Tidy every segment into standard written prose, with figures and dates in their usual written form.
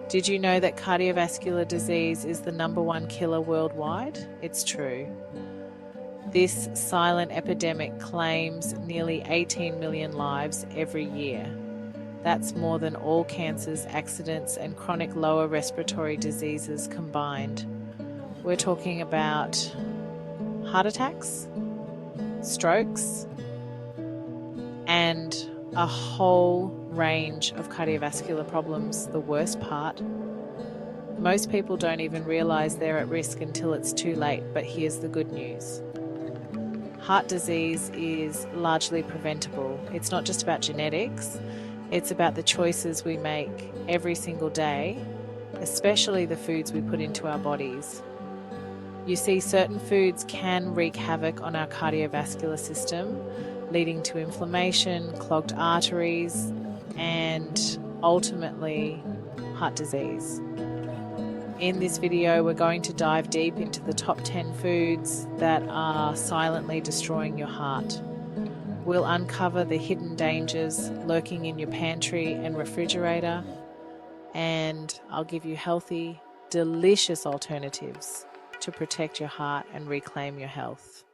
Did you know that cardiovascular disease is the #1 killer worldwide? It's true. This silent epidemic claims nearly 18 million lives every year. That's more than all cancers, accidents, and chronic lower respiratory diseases combined. We're talking about heart attacks, strokes, and a whole range of cardiovascular problems. The worst part, most people don't even realize they're at risk until it's too late, but here's the good news. Heart disease is largely preventable. It's not just about genetics, it's about the choices we make every single day, especially the foods we put into our bodies. You see, certain foods can wreak havoc on our cardiovascular system, leading to inflammation, clogged arteries, and ultimately heart disease. In this video, we're going to dive deep into the top 10 foods that are silently destroying your heart. We'll uncover the hidden dangers lurking in your pantry and refrigerator, and I'll give you healthy, delicious alternatives to protect your heart and reclaim your health.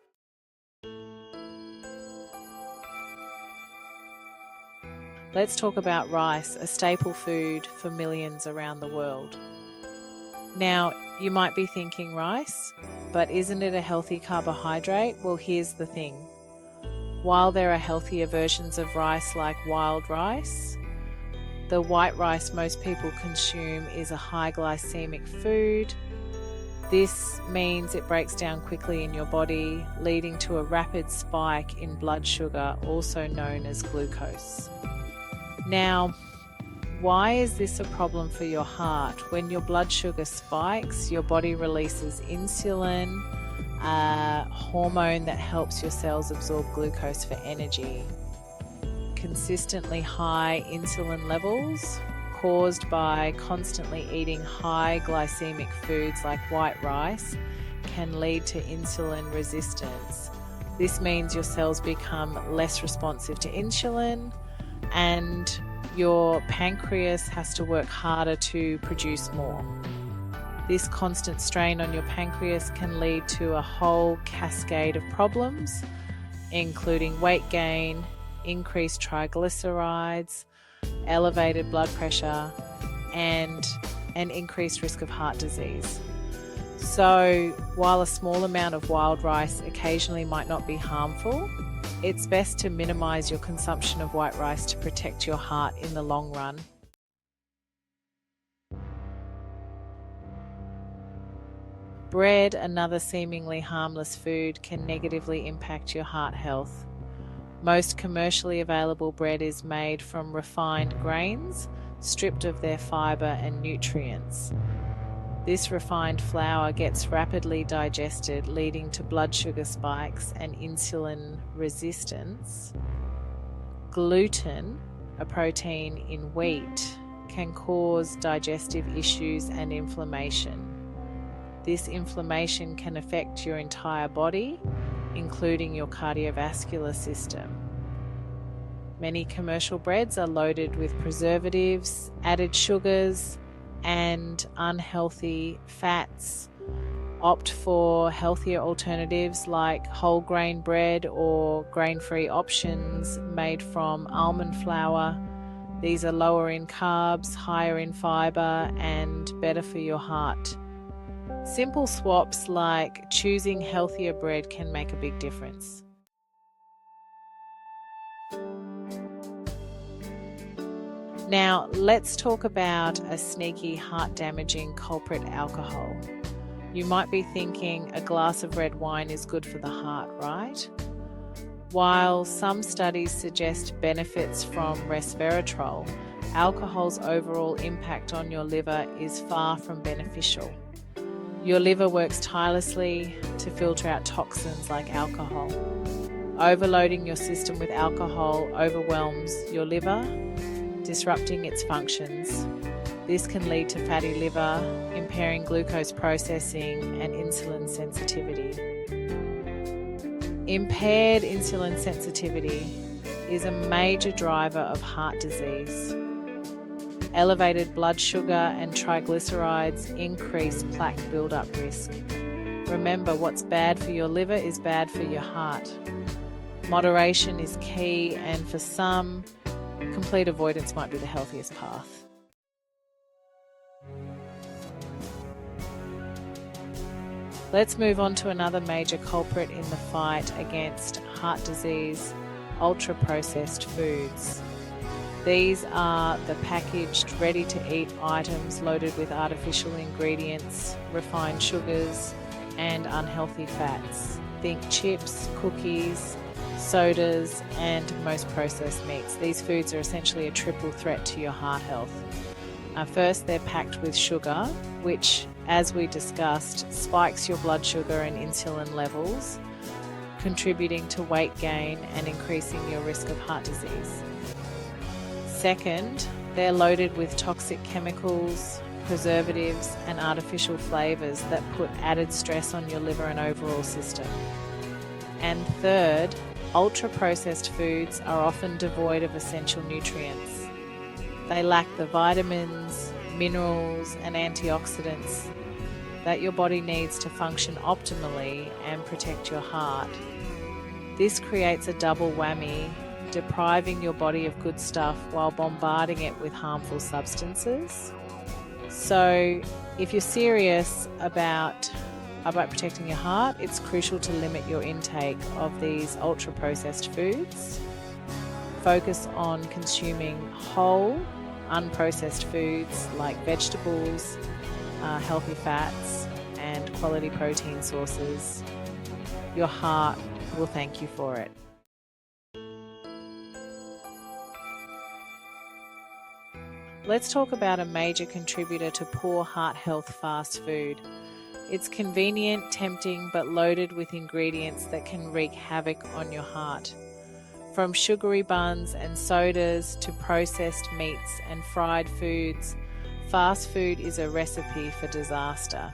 Let's talk about rice, a staple food for millions around the world. Now, you might be thinking rice, but isn't it a healthy carbohydrate? Well, here's the thing. While there are healthier versions of rice like wild rice, the white rice most people consume is a high glycemic food. This means it breaks down quickly in your body, leading to a rapid spike in blood sugar, also known as glucose. Now, why is this a problem for your heart? When your blood sugar spikes, your body releases insulin, a hormone that helps your cells absorb glucose for energy. Consistently high insulin levels caused by constantly eating high glycemic foods like white rice can lead to insulin resistance. This means your cells become less responsive to insulin, and your pancreas has to work harder to produce more. This constant strain on your pancreas can lead to a whole cascade of problems, including weight gain, increased triglycerides, elevated blood pressure, and an increased risk of heart disease. So, while a small amount of wild rice occasionally might not be harmful, it's best to minimize your consumption of white rice to protect your heart in the long run. Bread, another seemingly harmless food, can negatively impact your heart health. Most commercially available bread is made from refined grains, stripped of their fiber and nutrients. This refined flour gets rapidly digested, leading to blood sugar spikes and insulin resistance. Gluten, a protein in wheat, can cause digestive issues and inflammation. This inflammation can affect your entire body, including your cardiovascular system. Many commercial breads are loaded with preservatives, added sugars, and unhealthy fats. Opt for healthier alternatives like whole grain bread or grain-free options made from almond flour. These are lower in carbs, higher in fiber, and better for your heart. Simple swaps like choosing healthier bread can make a big difference. Now, let's talk about a sneaky heart-damaging culprit, alcohol. You might be thinking a glass of red wine is good for the heart, right? While some studies suggest benefits from resveratrol, alcohol's overall impact on your liver is far from beneficial. Your liver works tirelessly to filter out toxins like alcohol. Overloading your system with alcohol overwhelms your liver, disrupting its functions. This can lead to fatty liver, impairing glucose processing and insulin sensitivity. Impaired insulin sensitivity is a major driver of heart disease. Elevated blood sugar and triglycerides increase plaque buildup risk. Remember, what's bad for your liver is bad for your heart. Moderation is key, and for some, complete avoidance might be the healthiest path. Let's move on to another major culprit in the fight against heart disease: ultra-processed foods. These are the packaged, ready-to-eat items loaded with artificial ingredients, refined sugars, and unhealthy fats. Think chips, cookies, sodas, and most processed meats. These foods are essentially a triple threat to your heart health. First, they're packed with sugar, which, as we discussed, spikes your blood sugar and insulin levels, contributing to weight gain and increasing your risk of heart disease. Second, they're loaded with toxic chemicals, preservatives, and artificial flavors that put added stress on your liver and overall system. And third, ultra-processed foods are often devoid of essential nutrients. They lack the vitamins, minerals, and antioxidants that your body needs to function optimally and protect your heart. This creates a double whammy, depriving your body of good stuff while bombarding it with harmful substances. So, if you're serious about protecting your heart, it's crucial to limit your intake of these ultra-processed foods. Focus on consuming whole, unprocessed foods like vegetables, healthy fats, and quality protein sources. Your heart will thank you for it. Let's talk about a major contributor to poor heart health: fast food. It's convenient, tempting, but loaded with ingredients that can wreak havoc on your heart. From sugary buns and sodas to processed meats and fried foods, fast food is a recipe for disaster.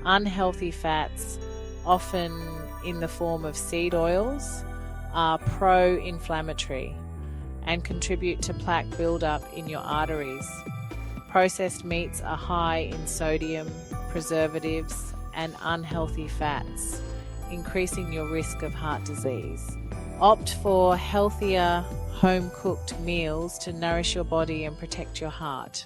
Unhealthy fats, often in the form of seed oils, are pro-inflammatory and contribute to plaque buildup in your arteries. Processed meats are high in sodium, preservatives, and unhealthy fats, increasing your risk of heart disease. Opt for healthier, home-cooked meals to nourish your body and protect your heart.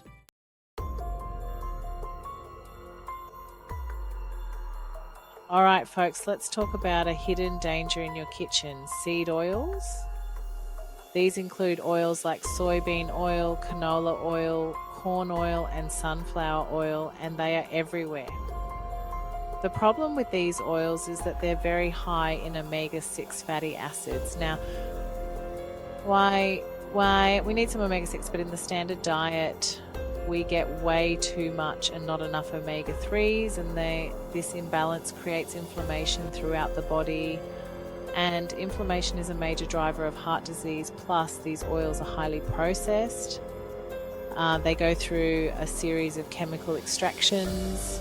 Alright folks, let's talk about a hidden danger in your kitchen: seed oils. These include oils like soybean oil, canola oil, corn oil, and sunflower oil, and they are everywhere. The problem with these oils is that they're very high in omega-6 fatty acids. Now, why we need some omega-6, but in the standard diet, we get way too much and not enough omega-3s, and this imbalance creates inflammation throughout the body. And inflammation is a major driver of heart disease. Plus, these oils are highly processed. They go through a series of chemical extractions,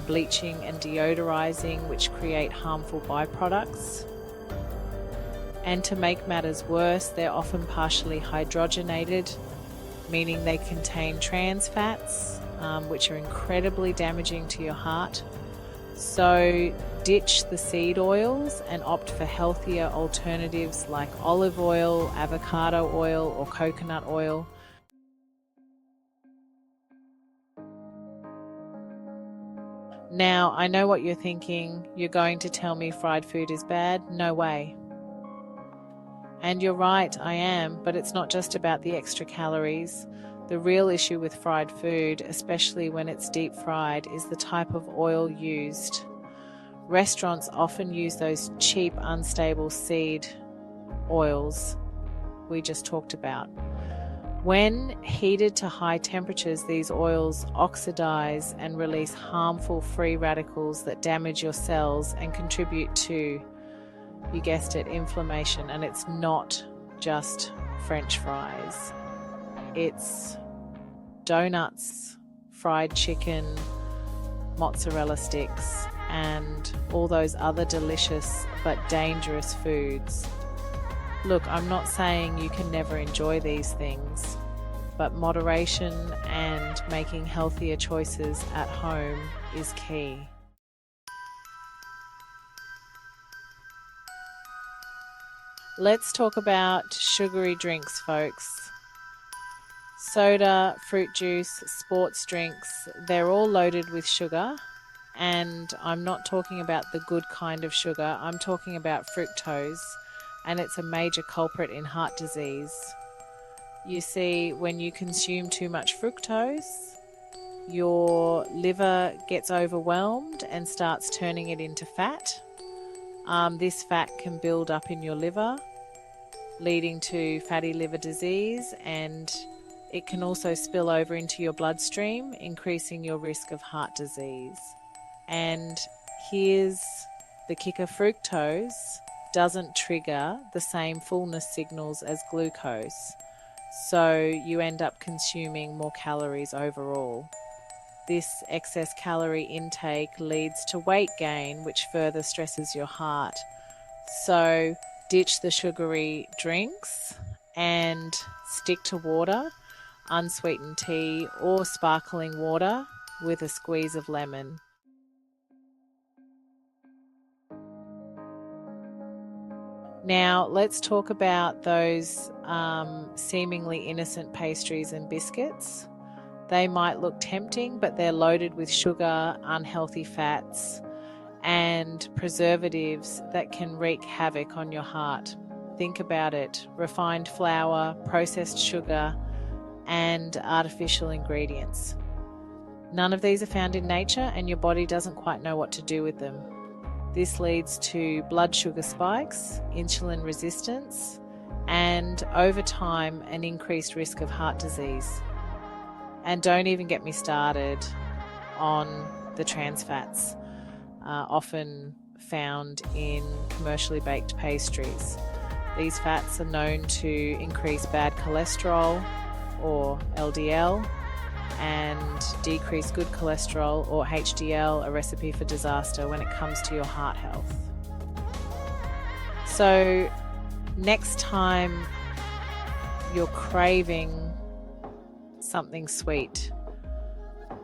bleaching and deodorizing, which create harmful byproducts. And to make matters worse, they're often partially hydrogenated, meaning they contain trans fats, which are incredibly damaging to your heart. So ditch the seed oils and opt for healthier alternatives like olive oil, avocado oil, or coconut oil. Now, I know what you're thinking. You're going to tell me fried food is bad? No way. And you're right, I am, but it's not just about the extra calories. The real issue with fried food, especially when it's deep fried, is the type of oil used. Restaurants often use those cheap, unstable seed oils we just talked about. When heated to high temperatures, these oils oxidize and release harmful free radicals that damage your cells and contribute to, you guessed it, inflammation. And it's not just French fries. It's donuts, fried chicken, mozzarella sticks, and all those other delicious but dangerous foods. Look, I'm not saying you can never enjoy these things, but moderation and making healthier choices at home is key. Let's talk about sugary drinks, folks. Soda, fruit juice, sports drinks, they're all loaded with sugar. And I'm not talking about the good kind of sugar, I'm talking about fructose, and it's a major culprit in heart disease. You see, when you consume too much fructose, your liver gets overwhelmed and starts turning it into fat. This fat can build up in your liver, leading to fatty liver disease, and it can also spill over into your bloodstream, increasing your risk of heart disease. And here's the kicker: fructose doesn't trigger the same fullness signals as glucose, so you end up consuming more calories overall. This excess calorie intake leads to weight gain, which further stresses your heart. So ditch the sugary drinks and stick to water, unsweetened tea, or sparkling water with a squeeze of lemon. Now, let's talk about those seemingly innocent pastries and biscuits. They might look tempting, but they're loaded with sugar, unhealthy fats, and preservatives that can wreak havoc on your heart. Think about it: refined flour, processed sugar, and artificial ingredients. None of these are found in nature, and your body doesn't quite know what to do with them. This leads to blood sugar spikes, insulin resistance, and over time, an increased risk of heart disease. And don't even get me started on the trans fats, often found in commercially baked pastries. These fats are known to increase bad cholesterol, or LDL, and decrease good cholesterol, or HDL, a recipe for disaster when it comes to your heart health. So next time you're craving something sweet,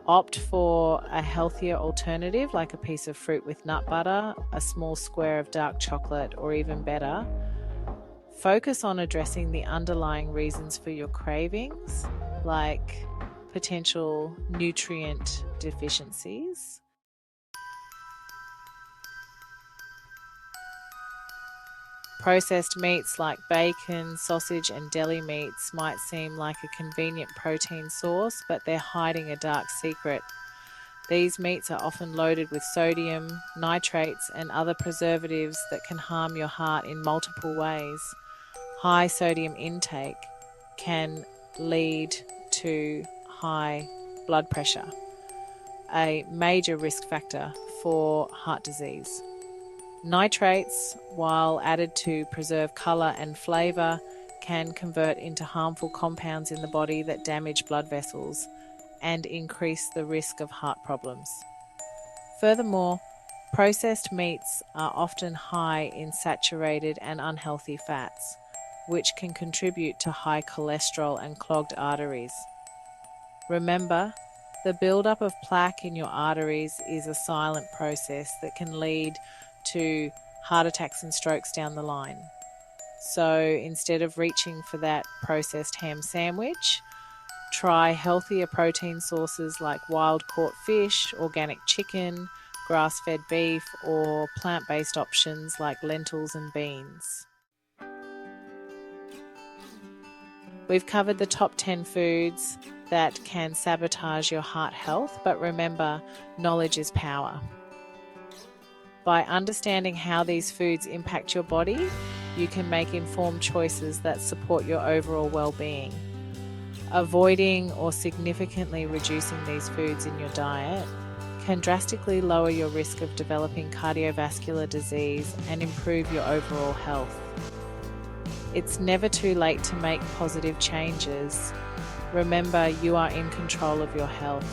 opt for a healthier alternative like a piece of fruit with nut butter, a small square of dark chocolate, or even better, focus on addressing the underlying reasons for your cravings, like potential nutrient deficiencies. Processed meats like bacon, sausage, and deli meats might seem like a convenient protein source, but they're hiding a dark secret. These meats are often loaded with sodium, nitrates, and other preservatives that can harm your heart in multiple ways. High sodium intake can lead to high blood pressure, a major risk factor for heart disease. Nitrates, while added to preserve colour and flavour, can convert into harmful compounds in the body that damage blood vessels and increase the risk of heart problems. Furthermore, processed meats are often high in saturated and unhealthy fats, which can contribute to high cholesterol and clogged arteries. Remember, the buildup of plaque in your arteries is a silent process that can lead to heart attacks and strokes down the line. So instead of reaching for that processed ham sandwich, try healthier protein sources like wild-caught fish, organic chicken, grass-fed beef, or plant-based options like lentils and beans. We've covered the top 10 foods that can sabotage your heart health, but remember, knowledge is power. By understanding how these foods impact your body, you can make informed choices that support your overall well-being. Avoiding or significantly reducing these foods in your diet can drastically lower your risk of developing cardiovascular disease and improve your overall health. It's never too late to make positive changes. Remember, you are in control of your health.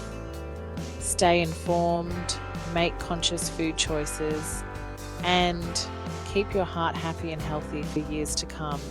Stay informed, make conscious food choices, and keep your heart happy and healthy for years to come.